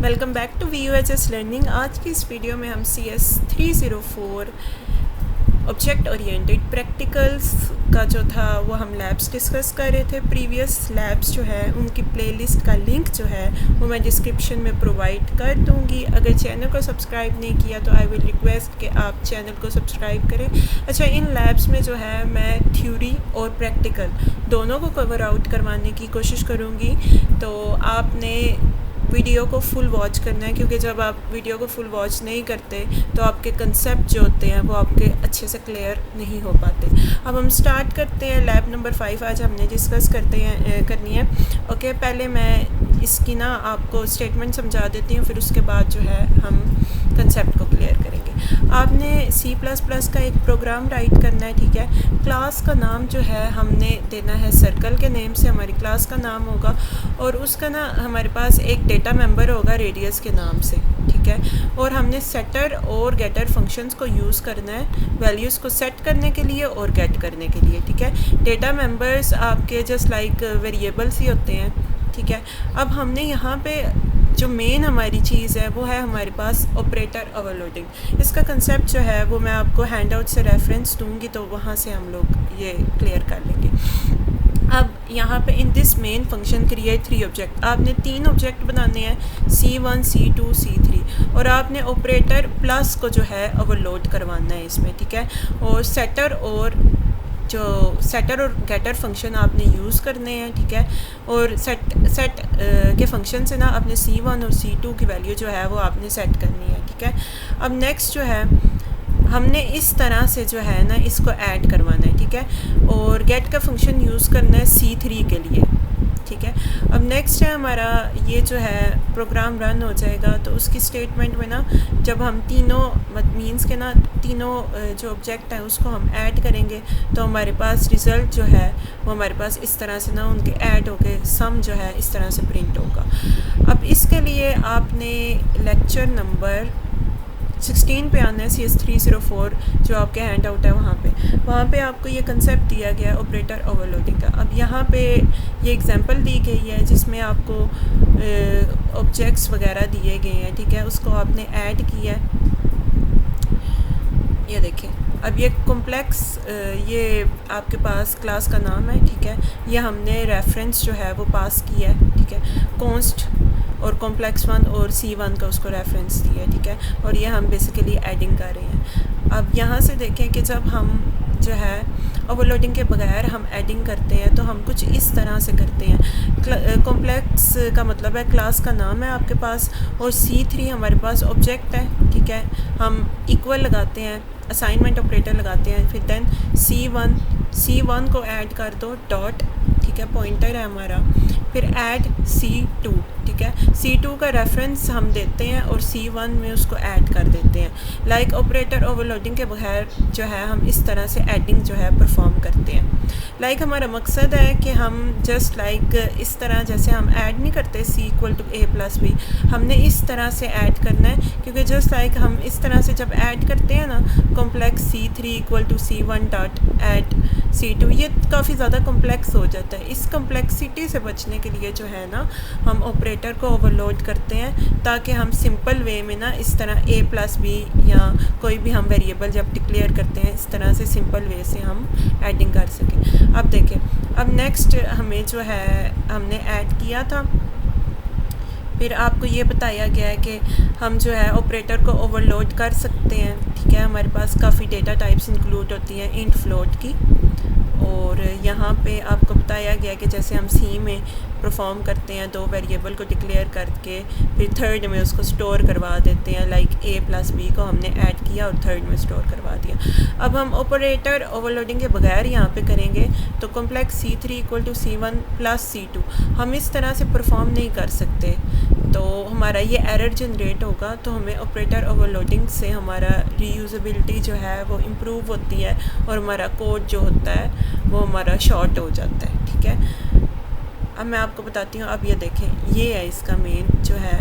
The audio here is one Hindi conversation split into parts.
Welcome back to VUHS learning. आज की इस वीडियो में हम CS 304 ऑब्जेक्ट ओरिएंटेड प्रैक्टिकल्स का जो था वो हम लैब्स डिस्कस कर रहे थे। प्रीवियस लैब्स जो है उनकी प्लेलिस्ट का लिंक जो है वो मैं डिस्क्रिप्शन में प्रोवाइड कर दूंगी। अगर चैनल को सब्सक्राइब नहीं किया तो आई विल रिक्वेस्ट कि आप चैनल को सब्सक्राइब करें। अच्छा, इन लैब्स में जो है मैं थ्योरी और प्रैक्टिकल दोनों को कवर आउट करवाने की कोशिश करूँगी, तो आपने वीडियो को फुल वॉच करना है, क्योंकि जब आप वीडियो को फुल वॉच नहीं करते तो आपके कंसेप्ट जो होते हैं वो आपके अच्छे से क्लियर नहीं हो पाते। अब हम स्टार्ट करते हैं। लैब नंबर 5 आज हमने डिस्कस करनी है। ओके, पहले मैं इसकी ना आपको स्टेटमेंट समझा देती हूँ, फिर उसके बाद जो है हम कंसेप्ट को क्लियर करेंगे। आपने C++ का एक प्रोग्राम राइट करना है, ठीक है। क्लास का नाम जो है हमने देना है सर्कल के नेम से, हमारी क्लास का नाम होगा, और उसका ना हमारे पास एक डेटा मेंबर होगा रेडियस के नाम से, ठीक है। और हमने सेटर और गेटर फंक्शंस को यूज़ करना है वैल्यूज़ को सेट करने के लिए और गेट करने के लिए, ठीक है। डेटा मेंबर्स आपके जस्ट लाइक वेरिएबल्स ही होते हैं, ठीक है। अब हमने यहाँ पे जो मेन हमारी चीज़ है वो है हमारे पास ऑपरेटर ओवरलोडिंग। इसका कंसेप्ट जो है वो मैं आपको हैंड आउट से रेफरेंस दूंगी, तो वहाँ से हम लोग ये क्लियर कर लेंगे। अब यहाँ पे in this main function create 3 object, आपने 3 ऑब्जेक्ट बनाने हैं, C1 C2 C3, और आपने ऑपरेटर प्लस को जो है ओवरलोड करवाना है इसमें, ठीक है। और सेटर और गेटर फंक्शन आपने यूज़ करने हैं, ठीक है। और सेट के फंक्शन से ना आपने C1 और C2 की वैल्यू जो है वो आपने सेट करनी है, ठीक है। अब नेक्स्ट जो है हमने इस तरह से जो है ना इसको ऐड करवाना है, ठीक है। और गेट का फंक्शन यूज़ करना है C3 के लिए, ठीक है। अब नेक्स्ट है हमारा ये जो है प्रोग्राम रन हो जाएगा, तो उसकी स्टेटमेंट में ना जब हम तीनों मीन्स के ना तीनों जो ऑब्जेक्ट हैं उसको हम ऐड करेंगे, तो हमारे पास रिज़ल्ट जो है वो हमारे पास इस तरह से ना उनके ऐड होके सम जो है इस तरह से प्रिंट होगा। अब इसके लिए आपने लेक्चर नंबर 16 पे आना है, CS 304 जो आपके हैंड आउट है वहाँ पे आपको ये कंसेप्ट दिया गया है ऑपरेटर ओवरलोडिंग का। अब यहाँ पे ये एग्जांपल दी गई है जिसमें आपको ऑब्जेक्ट्स वगैरह दिए गए हैं, ठीक है। उसको आपने ऐड किया है, ये देखें। अब ये कॉम्प्लेक्स ये आपके पास क्लास का नाम है, ठीक है। ये हमने रेफरेंस जो है वो पास किया है, ठीक है। कॉन्स्ट और कॉम्प्लेक्स 1 और C1 का उसको रेफरेंस दिया है, ठीक है। और ये हम बेसिकली एडिंग कर रहे हैं। अब यहाँ से देखें कि जब हम जो है ओवरलोडिंग के बगैर हम एडिंग करते हैं तो हम कुछ इस तरह से करते हैं। कॉम्प्लेक्स का मतलब है क्लास का नाम है आपके पास, और C3 हमारे पास ऑब्जेक्ट है, ठीक है। हम इक्वल लगाते हैं, असाइनमेंट ऑपरेटर लगाते हैं, फिर देन C1 को ऐड कर दो डॉट, ठीक है, पॉइंटर है हमारा, फिर ऐड C2, ठीक है। C2 का रेफरेंस हम देते हैं और C1 में उसको ऐड कर देते हैं। लाइक ऑपरेटर ओवरलोडिंग के बगैर जो है हम इस तरह से एडिंग जो है परफॉर्म करते हैं। लाइक हमारा मकसद है कि हम जस्ट लाइक इस तरह जैसे हम ऐड नहीं करते C = A + B, हमने इस तरह से ऐड करना है, क्योंकि जस्ट लाइक हम इस तरह से जब ऐड करते हैं ना complex C3 = C1 dot add C2, ये काफ़ी ज़्यादा कॉम्प्लेक्स हो जाता है। इस कॉम्प्लेक्सिटी से बचने के लिए जो है ना हम ऑपरेटर को ओवरलोड करते हैं, ताकि हम सिंपल वे में ना इस तरह A + B या कोई भी हम वेरिएबल जब डिक्लेयर करते हैं इस तरह से सिंपल वे से हम एडिंग कर सकें। अब देखें, अब नेक्स्ट हमें जो है हमने ऐड किया था, फिर आपको ये बताया गया है कि हम जो है ऑपरेटर को ओवरलोड कर सकते हैं, ठीक है। हमारे पास काफ़ी डेटा टाइप्स इंक्लूड होती हैं इंट फ्लोट की, और यहाँ पे आपको बताया गया कि जैसे हम C में परफॉर्म करते हैं 2 वेरिएबल को डिक्लेयर करके फिर थर्ड में उसको स्टोर करवा देते हैं, लाइक A + B को हमने ऐड किया और थर्ड में स्टोर करवा दिया। अब हम ऑपरेटर ओवरलोडिंग के बगैर यहाँ पे करेंगे तो कॉम्प्लेक्स C3 = C1 + C2 हम इस तरह से परफॉर्म नहीं कर सकते, तो हमारा ये एरर जनरेट होगा। तो हमें ऑपरेटर ओवरलोडिंग से हमारा रीयूजेबिलिटी जो है वो इम्प्रूव होती है और हमारा कोड जो होता है वो हमारा शॉर्ट हो जाता है, ठीक है। अब मैं आपको बताती हूँ। अब ये देखें, ये है इसका मेन जो है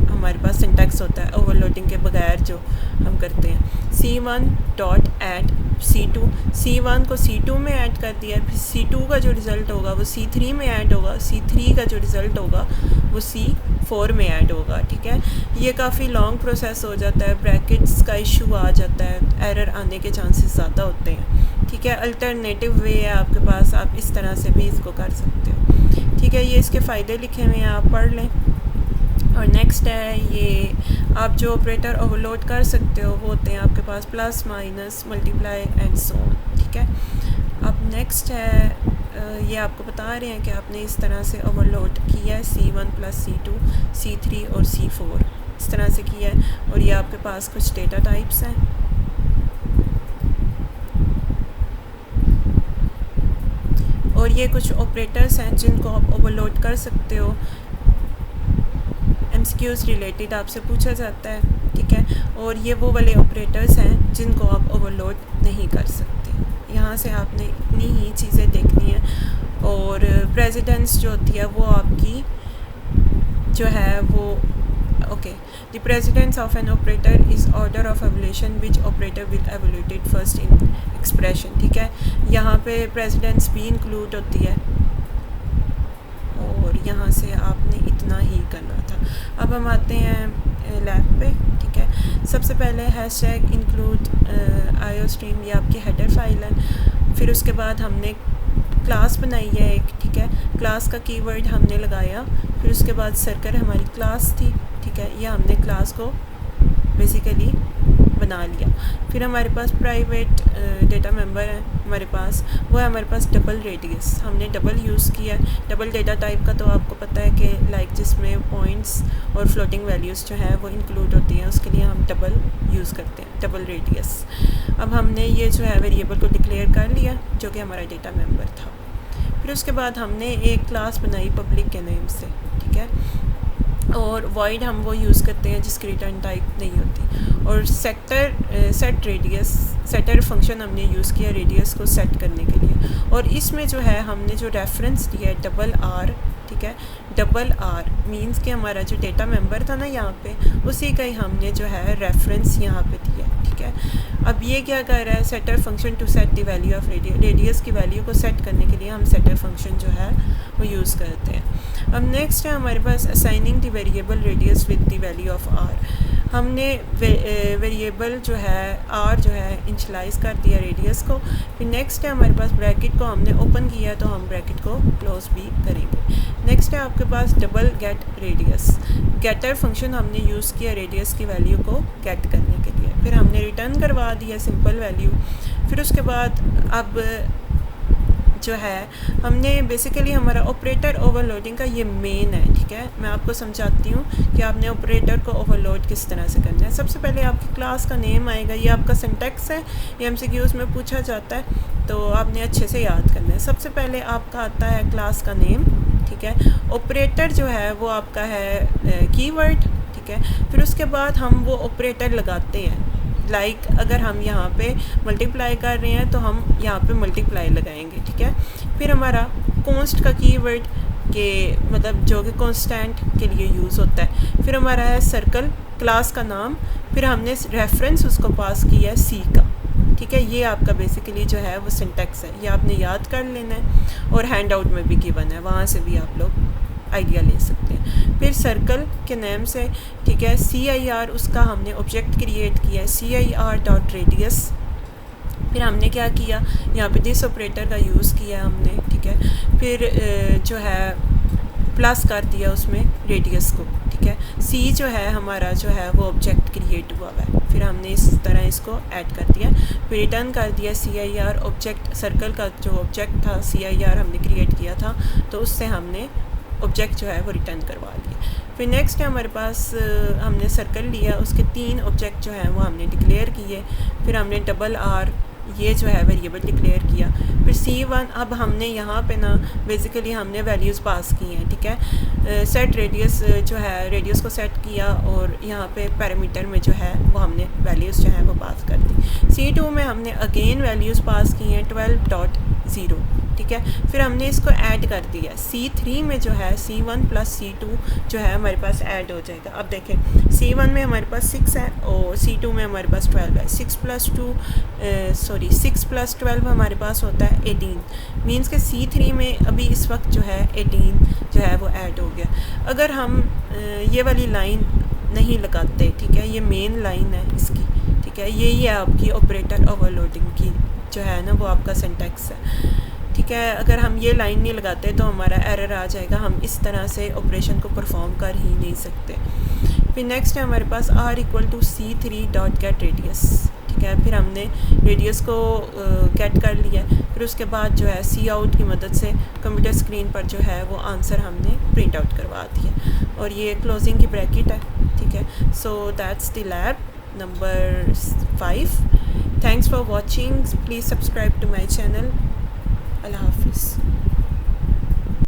हमारे पास सिंटैक्स होता है ओवरलोडिंग के बगैर जो हम करते हैं। C1 dot add C2, C1 को C2 में ऐड कर दिया, फिर C2 का जो रिज़ल्ट होगा वो C3 में ऐड होगा, C3 का जो रिज़ल्ट होगा वो C 4 में ऐड होगा, ठीक है। ये काफ़ी लॉन्ग प्रोसेस हो जाता है, ब्रैकेट्स का इशू आ जाता है, एरर आने के चांसेस ज़्यादा होते हैं, ठीक है। अल्टरनेटिव वे है आपके पास, आप इस तरह से भी इसको कर सकते हो, ठीक है। ये इसके फ़ायदे लिखे हुए हैं, आप पढ़ लें। और नेक्स्ट है ये, आप जो ऑपरेटर ओवरलोड कर सकते हो वो होते हैं आपके पास plus, minus, multiply and so on, ठीक है। अब नेक्स्ट है ये आपको बता रहे हैं कि आपने इस तरह से ओवरलोड किया है C1 प्लस C2, C3 और C4 इस तरह से किया है। और ये आपके पास कुछ डेटा टाइप्स हैं। और ये कुछ ऑपरेटर्स हैं जिनको आप ओवरलोड कर सकते हो, MCQs रिलेटेड आपसे पूछा जाता है, ठीक है। और ये वो वाले ऑपरेटर्स हैं जिनको आप ओवरलोड नहीं कर सकते। यहाँ से आपने इतनी ही चीज़ें देखनी है। और प्रेसिडेंस जो होती है वो आपकी जो है वो okay, the precedence of an operator is order of evolution which operator will evolute it first in expression, ठीक है। यहाँ पे प्रेसिडेंस भी इंक्लूड होती है और यहाँ से आपने इतना ही करना था। अब हम आते हैं लैब पे, ठीक है। सबसे पहले हैशटैग इंक्लूड आईओस्ट्रीम, ये आपकी हेडर फाइल है। फिर उसके बाद हमने क्लास बनाई है एक, ठीक है। क्लास का कीवर्ड हमने लगाया। फिर उसके बाद सर्कल हमारी क्लास थी, ठीक है। ये हमने क्लास को बेसिकली बना लिया। फिर हमारे पास प्राइवेट डेटा मेंबर है हमारे पास, वो है हमारे पास डबल रेडियस, हमने डबल यूज़ किया। डबल डेटा टाइप का तो आपको पता है कि लाइक जिसमें पॉइंट्स और फ्लोटिंग वैल्यूज़ जो है वो इंक्लूड होती हैं, उसके लिए हम डबल यूज़ करते हैं, डबल रेडियस। अब हमने ये जो है वेरिएबल को डिक्लेयर कर लिया जो कि हमारा डेटा मेंबर था। फिर उसके बाद हमने एक क्लास बनाई पब्लिक के नेम से, ठीक है। और वॉइड हम वो यूज़ करते हैं जिसकी रिटर्न टाइप नहीं होती। और सेट रेडियस, सेटर फंक्शन हमने यूज़ किया रेडियस को सेट करने के लिए। और इसमें जो है हमने जो रेफरेंस दिया है डबल आर, ठीक है। डबल आर मींस कि हमारा जो डेटा मेंबर था ना यहाँ पे, उसी का ही हमने जो है रेफरेंस यहाँ पे दिया, ठीक है। अब ये क्या कर रहा है, setter function to set the value of radius की वैल्यू को सेट करने के लिए हम सेटर फंक्शन जो है वो यूज़ करते हैं। अब नेक्स्ट है हमारे पास assigning the variable radius with the value of R. हमने वेरिएबल जो है आर जो है इंशलाइज कर दिया रेडियस को। फिर नेक्स्ट है हमारे पास ब्रैकेट को हमने ओपन किया है तो हम ब्रैकेट को क्लोज भी करेंगे। नेक्स्ट है आपके पास double get radius, getter function हमने यूज़ किया रेडियस की वैल्यू को गेट करने के लिए। फिर हमने रिटर्न करवा दिया सिंपल वैल्यू। फिर उसके बाद अब जो है हमने बेसिकली हमारा ऑपरेटर ओवरलोडिंग का ये मेन है, ठीक है। मैं आपको समझाती हूँ कि आपने ऑपरेटर को ओवरलोड किस तरह से करना है। सबसे पहले आपकी क्लास का नेम आएगा, ये आपका सिंटैक्स है, ये MCQs में पूछा जाता है तो आपने अच्छे से याद करना है। सबसे पहले आपका आता है क्लास का नेम, ठीक है। ऑपरेटर जो है वो आपका है कीवर्ड, ठीक है। फिर उसके बाद हम वो ऑपरेटर लगाते हैं, लाइक अगर हम यहाँ पे मल्टीप्लाई कर रहे हैं तो हम यहाँ पे मल्टीप्लाई लगाएंगे, ठीक है। फिर हमारा कॉन्स्ट का कीवर्ड के मतलब जो कि कांस्टेंट के लिए यूज़ होता है। फिर हमारा है सर्कल, क्लास का नाम। फिर हमने रेफरेंस उसको पास किया है C का, ठीक है। ये आपका बेसिकली जो है वो सिंटैक्स है, ये आपने याद कर लेना है। और हैंड आउट में भी गिवन है, वहाँ से भी आप लोग आइडिया ले सकते हैं। फिर सर्कल के नेम से, ठीक है, CIR उसका हमने ऑब्जेक्ट क्रिएट किया है, CIR.radius। फिर हमने क्या किया, यहाँ पे दिस ऑपरेटर का यूज़ किया हमने, ठीक है। फिर जो है प्लस कर दिया उसमें रेडियस को, ठीक है। C जो है हमारा जो है वो ऑब्जेक्ट क्रिएट हुआ है, फिर हमने इस तरह इसको ऐड कर दिया। फिर रिटर्न कर दिया CIR ऑब्जेक्ट, सर्कल का जो ऑब्जेक्ट था CIR हमने क्रिएट किया था तो उससे हमने ऑब्जेक्ट जो है वो रिटर्न करवा लिया। फिर नेक्स्ट है हमारे पास हमने सर्कल लिया, उसके 3 ऑब्जेक्ट जो हैं वो हमने डिक्लेयर किए। फिर हमने डबल आर ये जो है वेरिएबल डिक्लेयर किया। फिर C1 अब हमने यहाँ पे ना बेसिकली हमने वैल्यूज़ पास की हैं, ठीक है। सेट रेडियस जो है रेडियस को सेट किया और यहाँ पे पैरामीटर में जो है वो हमने वैल्यूज़ जो है वो पास कर दी। C2 में हमने अगेन वैल्यूज़ पास की हैं 12.0, ठीक है। फिर हमने इसको ऐड कर दिया, C3 में जो है C1 प्लस C2 जो है हमारे पास ऐड हो जाएगा। अब देखें C1 में हमारे पास 6 है और C2 में हमारे पास 12 है। 6 प्लस 12 हमारे पास होता है 18, मीन्स के C3 में अभी इस वक्त जो है 18 जो है वो ऐड हो गया। अगर हम ये वाली लाइन नहीं लगाते, ठीक है, ये मेन लाइन है इसकी, ठीक है, यही है आपकी ऑपरेटर ओवरलोडिंग की जो है ना वो आपका सिंटैक्स है, ठीक है। अगर हम ये लाइन नहीं लगाते तो हमारा एरर आ जाएगा, हम इस तरह से ऑपरेशन को परफॉर्म कर ही नहीं सकते। फिर नेक्स्ट है हमारे पास r=c3.getRadius, ठीक है। फिर हमने रेडियस को गेट कर लिया, फिर उसके बाद जो है सी आउट की मदद से कंप्यूटर स्क्रीन पर जो है वो आंसर हमने प्रिंट आउट करवा दिया, और ये क्लोजिंग की ब्रैकेट है, ठीक है। So that's the lab number 5। Thanks for watching, please subscribe to my channel. अल्लाह हाफिज़।